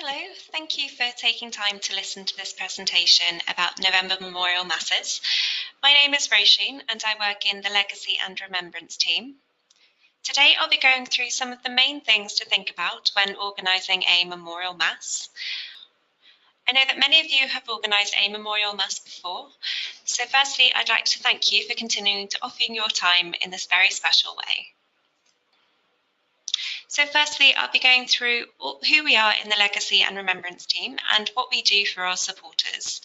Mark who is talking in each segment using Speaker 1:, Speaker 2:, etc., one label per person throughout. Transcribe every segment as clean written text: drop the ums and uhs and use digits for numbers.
Speaker 1: Hello, thank you for taking time to listen to this presentation about November Memorial Masses. My name is Roisin and I work in the Legacy and Remembrance team. Today I'll be going through some of the main things to think about when organising a Memorial Mass. I know that many of you have organised a Memorial Mass before, so firstly I'd like to thank you for continuing to offer your time in this very special way. So firstly, I'll be going through who we are in the Legacy and Remembrance team and what we do for our supporters.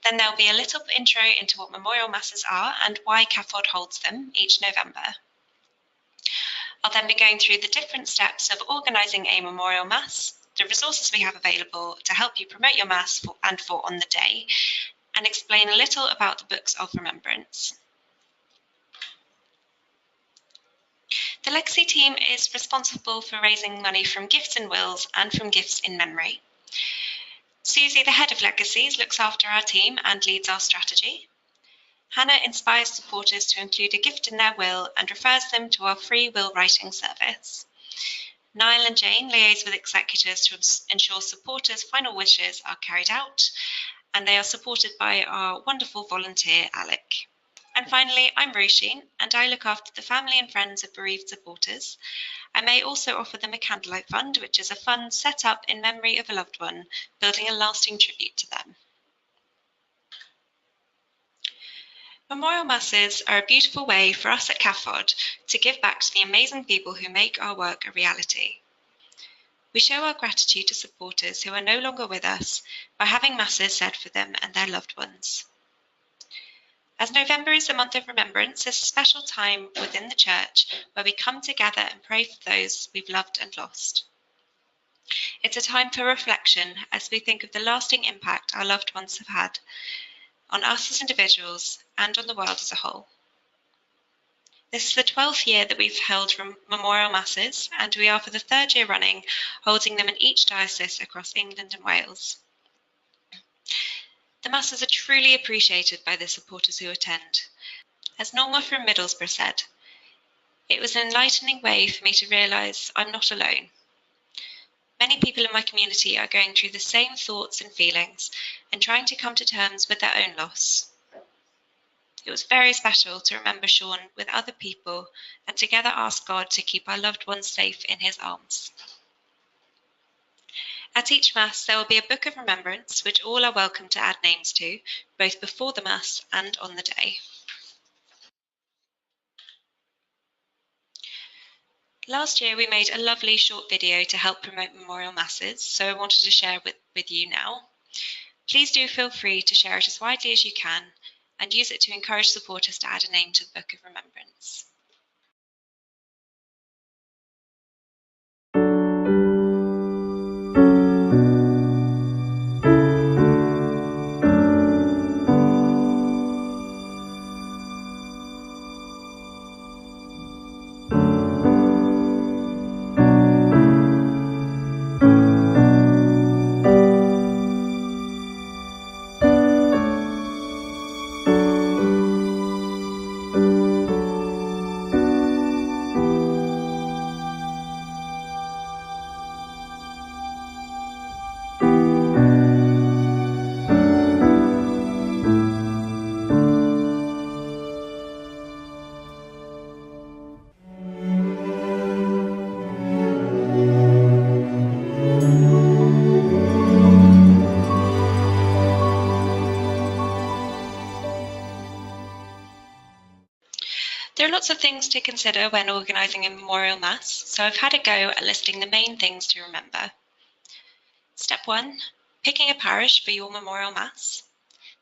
Speaker 1: Then there'll be a little intro into what Memorial Masses are and why CAFOD holds them each November. I'll then be going through the different steps of organising a Memorial Mass, the resources we have available to help you promote your Mass for on the day, and explain a little about the Books of Remembrance. The Legacy team is responsible for raising money from gifts and wills and from gifts in memory. Susie, the head of Legacies, looks after our team and leads our strategy. Hannah inspires supporters to include a gift in their will and refers them to our free will writing service. Niall and Jane liaise with executors to ensure supporters' final wishes are carried out, and they are supported by our wonderful volunteer, Alec. And finally, I'm Roisin, and I look after the family and friends of bereaved supporters. I may also offer them a candlelight fund, which is a fund set up in memory of a loved one, building a lasting tribute to them. Memorial Masses are a beautiful way for us at CAFOD to give back to the amazing people who make our work a reality. We show our gratitude to supporters who are no longer with us by having Masses said for them and their loved ones. As November is the month of remembrance, it's a special time within the church where we come together and pray for those we've loved and lost. It's a time for reflection as we think of the lasting impact our loved ones have had on us as individuals and on the world as a whole. This is the 12th year that we've held Memorial Masses, and we are for the 3rd year running holding them in each diocese across England and Wales. The Masses are truly appreciated by the supporters who attend. As Norma from Middlesbrough said, "It was an enlightening way for me to realise I'm not alone. Many people in my community are going through the same thoughts and feelings and trying to come to terms with their own loss. It was very special to remember Sean with other people and together ask God to keep our loved ones safe in his arms." At each Mass, there will be a book of remembrance, which all are welcome to add names to, both before the Mass and on the day. Last year, we made a lovely short video to help promote Memorial Masses, so I wanted to share it with you now. Please do feel free to share it as widely as you can and use it to encourage supporters to add a name to the Book of Remembrance. There are lots of things to consider when organising a Memorial Mass, so I've had a go at listing the main things to remember. Step 1, picking a parish for your Memorial Mass.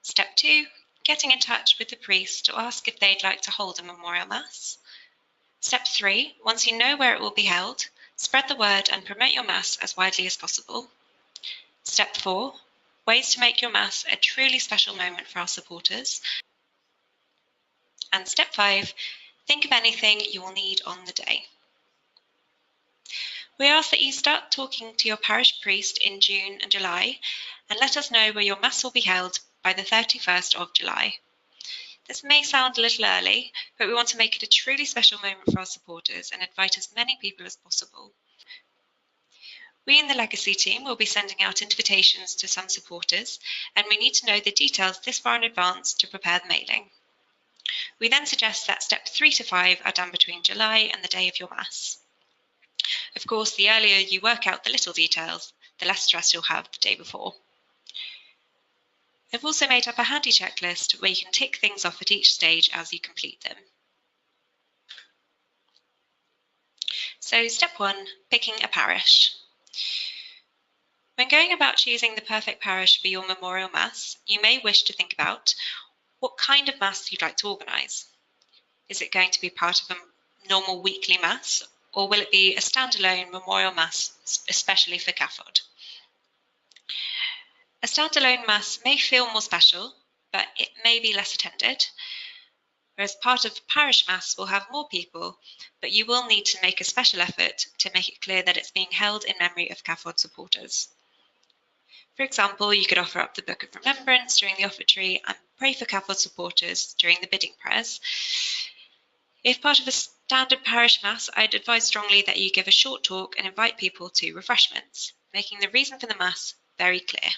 Speaker 1: Step 2, getting in touch with the priest to ask if they'd like to hold a Memorial Mass. Step 3, once you know where it will be held, spread the word and promote your Mass as widely as possible. Step 4, ways to make your Mass a truly special moment for our supporters. And step 5, think of anything you will need on the day. We ask that you start talking to your parish priest in June and July and let us know where your Mass will be held by the 31st of July. This may sound a little early, but we want to make it a truly special moment for our supporters and invite as many people as possible. We in the Legacy team will be sending out invitations to some supporters, and we need to know the details this far in advance to prepare the mailing. We then suggest that steps 3 to 5 are done between July and the day of your Mass. Of course, the earlier you work out the little details, the less stress you'll have the day before. I've also made up a handy checklist where you can tick things off at each stage as you complete them. So step 1, picking a parish. When going about choosing the perfect parish for your memorial Mass, you may wish to think about what kind of Mass you'd like to organise. Is it going to be part of a normal weekly Mass, or will it be a standalone memorial Mass, especially for CAFOD? A standalone Mass may feel more special, but it may be less attended, whereas part of parish Mass will have more people, but you will need to make a special effort to make it clear that it's being held in memory of CAFOD supporters. For example, you could offer up the Book of Remembrance during the offertory and pray for CAFOD supporters during the bidding prayers. If part of a standard parish Mass, I'd advise strongly that you give a short talk and invite people to refreshments, making the reason for the Mass very clear.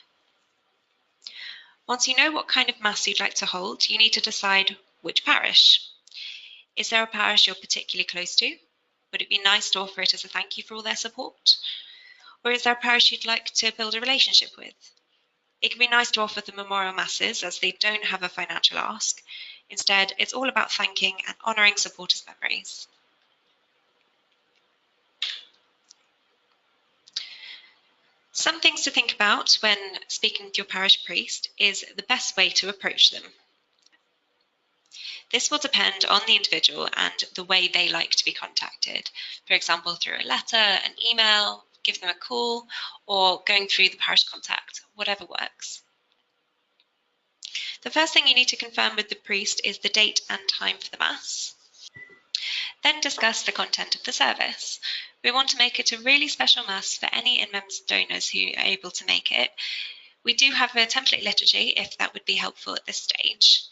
Speaker 1: Once you know what kind of Mass you'd like to hold, you need to decide which parish. Is there a parish you're particularly close to? Would it be nice to offer it as a thank you for all their support? Or is there a parish you'd like to build a relationship with? It can be nice to offer the memorial Masses as they don't have a financial ask. Instead, it's all about thanking and honouring supporters' memories. Some things to think about when speaking with your parish priest is the best way to approach them. This will depend on the individual and the way they like to be contacted. For example, through a letter, an email, give them a call, or going through the parish contact, whatever works. The first thing you need to confirm with the priest is the date and time for the Mass. Then discuss the content of the service. We want to make it a really special Mass for any in-members donors who are able to make it. We do have a template liturgy if that would be helpful at this stage.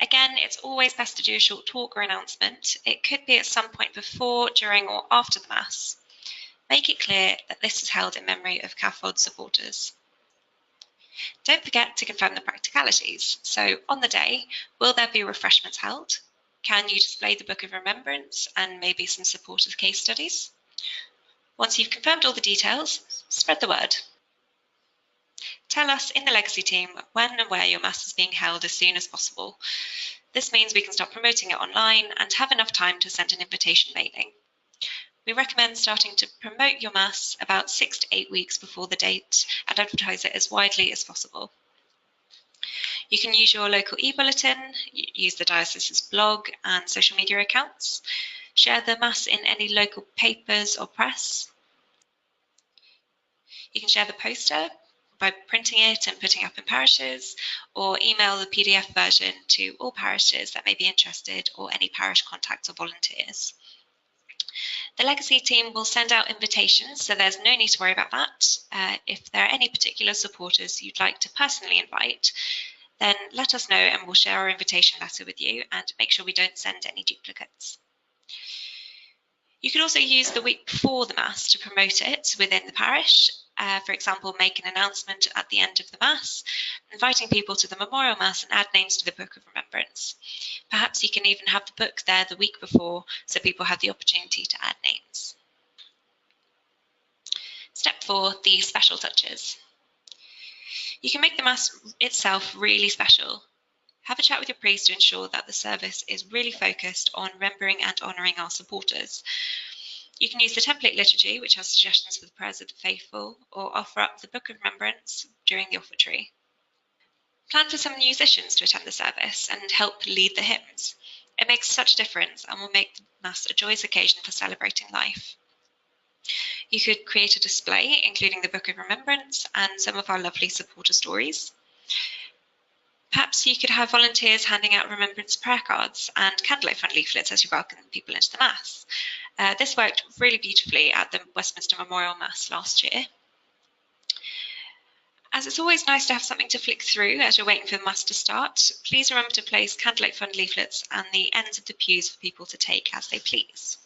Speaker 1: Again, it's always best to do a short talk or announcement. It could be at some point before, during, or after the Mass. Make it clear that this is held in memory of CAFOD supporters. Don't forget to confirm the practicalities. So on the day, will there be refreshments held? Can you display the Book of Remembrance and maybe some supporters' case studies? Once you've confirmed all the details, spread the word. Tell us in the Legacy team when and where your Mass is being held as soon as possible. This means we can start promoting it online and have enough time to send an invitation mailing. We recommend starting to promote your Mass about 6 to 8 weeks before the date and advertise it as widely as possible. You can use your local e-bulletin, use the diocese's blog and social media accounts, share the Mass in any local papers or press. You can share the poster by printing it and putting up in parishes, or email the PDF version to all parishes that may be interested or any parish contacts or volunteers. The Legacy team will send out invitations, so there's no need to worry about that. If there are any particular supporters you'd like to personally invite, then let us know and we'll share our invitation letter with you and make sure we don't send any duplicates. You can also use the week before the Mass to promote it within the parish. For example, make an announcement at the end of the Mass, inviting people to the Memorial Mass and add names to the Book of Remembrance. Perhaps you can even have the book there the week before so people have the opportunity to add names. Step 4, the special touches. You can make the Mass itself really special. Have a chat with your priest to ensure that the service is really focused on remembering and honouring our supporters. You can use the template liturgy, which has suggestions for the prayers of the faithful, or offer up the Book of Remembrance during the offertory. Plan for some musicians to attend the service and help lead the hymns. It makes such a difference and will make the Mass a joyous occasion for celebrating life. You could create a display, including the Book of Remembrance and some of our lovely supporter stories. Perhaps you could have volunteers handing out remembrance prayer cards and candlelight fund leaflets as you welcome people into the Mass. This worked really beautifully at the Westminster Memorial Mass last year. As it's always nice to have something to flick through as you're waiting for the Mass to start, please remember to place candlelight fund leaflets on the ends of the pews for people to take as they please.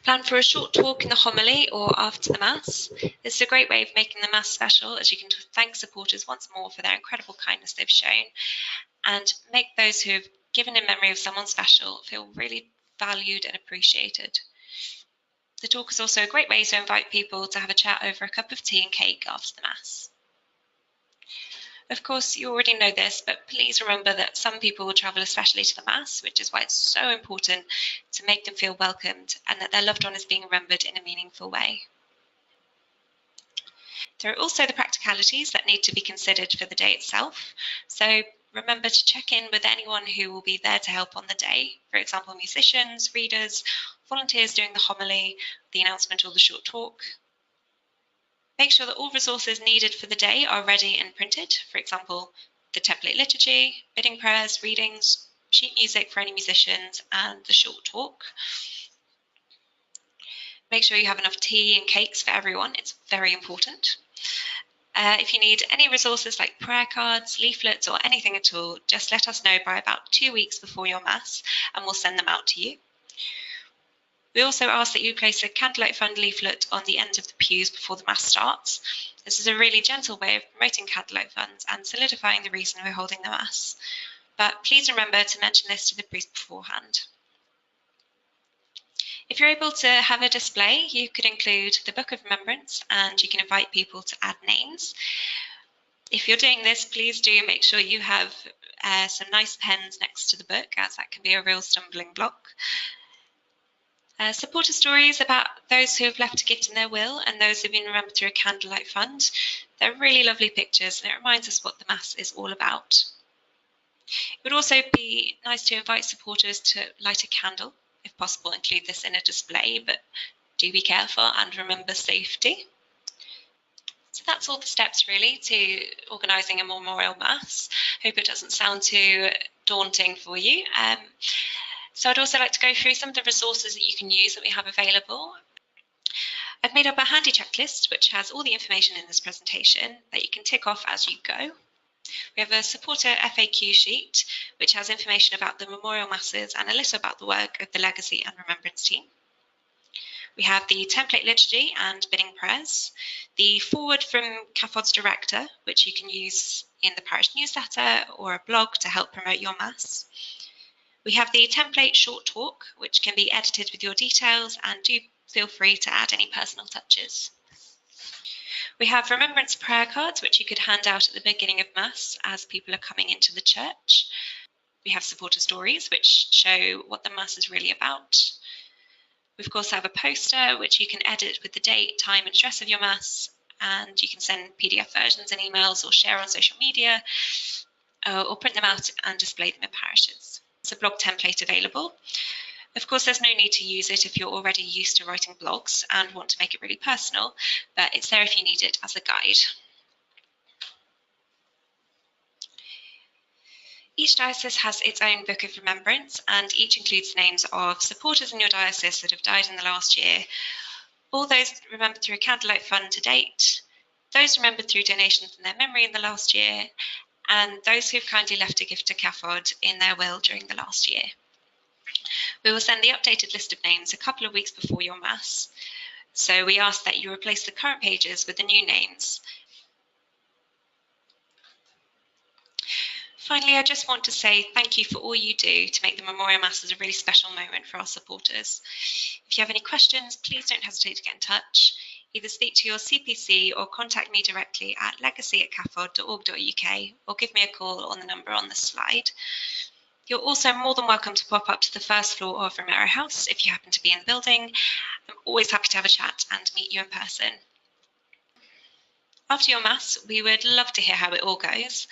Speaker 1: Plan for a short talk in the homily or after the Mass. This is a great way of making the Mass special, as you can thank supporters once more for their incredible kindness they've shown, and make those who have given in memory of someone special feel really valued and appreciated. The talk is also a great way to invite people to have a chat over a cup of tea and cake after the Mass. Of course, you already know this, but please remember that some people will travel especially to the Mass, which is why it's so important to make them feel welcomed and that their loved one is being remembered in a meaningful way. There are also the practicalities that need to be considered for the day itself. So remember to check in with anyone who will be there to help on the day. For example, musicians, readers, volunteers doing the homily, the announcement or the short talk. Make sure that all resources needed for the day are ready and printed. For example, the template liturgy, bidding prayers, readings, sheet music for any musicians, and the short talk. Make sure you have enough tea and cakes for everyone. It's very important. If you need any resources like prayer cards, leaflets, or anything at all, just let us know by about 2 weeks before your Mass, and we'll send them out to you. We also ask that you place a Candlelight Fund leaflet on the end of the pews before the Mass starts. This is a really gentle way of promoting Candlelight Funds and solidifying the reason we're holding the Mass. But please remember to mention this to the priest beforehand. If you're able to have a display, you could include the Book of Remembrance, and you can invite people to add names. If you're doing this, please do make sure you have some nice pens next to the book, as that can be a real stumbling block. Supporter stories about those who have left a gift in their will and those who have been remembered through a Candlelight Fund. They're really lovely pictures, and it reminds us what the Mass is all about. It would also be nice to invite supporters to light a candle. If possible, include this in a display, but do be careful and remember safety. So that's all the steps really to organising a memorial Mass. Hope it doesn't sound too daunting for you. So I'd also like to go through some of the resources that you can use that we have available. I've made up a handy checklist which has all the information in this presentation that you can tick off as you go. We have a supporter FAQ sheet which has information about the memorial Masses and a little about the work of the Legacy and Remembrance team. We have the template liturgy and bidding prayers, the forward from CAFOD's director, which you can use in the parish newsletter or a blog to help promote your Mass. We have the template short talk, which can be edited with your details, and do feel free to add any personal touches. We have Remembrance prayer cards, which you could hand out at the beginning of Mass as people are coming into the church. We have supporter stories, which show what the Mass is really about. We of course have a poster, which you can edit with the date, time and address of your Mass, and you can send PDF versions and emails or share on social media, or print them out and display them in parishes. There's a blog template available. Of course, there's no need to use it if you're already used to writing blogs and want to make it really personal, but it's there if you need it as a guide. Each diocese has its own Book of Remembrance, and each includes names of supporters in your diocese that have died in the last year, all those remembered through a Candlelight Fund to date, those remembered through donations in their memory in the last year, and those who've kindly left a gift to CAFOD in their will during the last year. We will send the updated list of names a couple of weeks before your Mass, so we ask that you replace the current pages with the new names. Finally, I just want to say thank you for all you do to make the Memorial Masses a really special moment for our supporters. If you have any questions, please don't hesitate to get in touch. Either speak to your CPC or contact me directly at legacy@cafod.org.uk or give me a call on the number on the slide. You're also more than welcome to pop up to the first floor of Romero House if you happen to be in the building. I'm always happy to have a chat and meet you in person. After your Mass, we would love to hear how it all goes.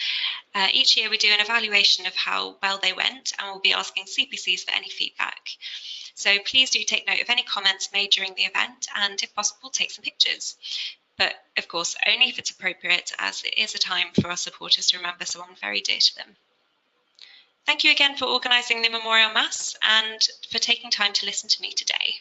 Speaker 1: Each year we do an evaluation of how well they went, and we'll be asking CPCs for any feedback. So please do take note of any comments made during the event, and if possible, take some pictures. But of course, only if it's appropriate, as it is a time for our supporters to remember someone very dear to them. Thank you again for organising the Memorial Mass and for taking time to listen to me today.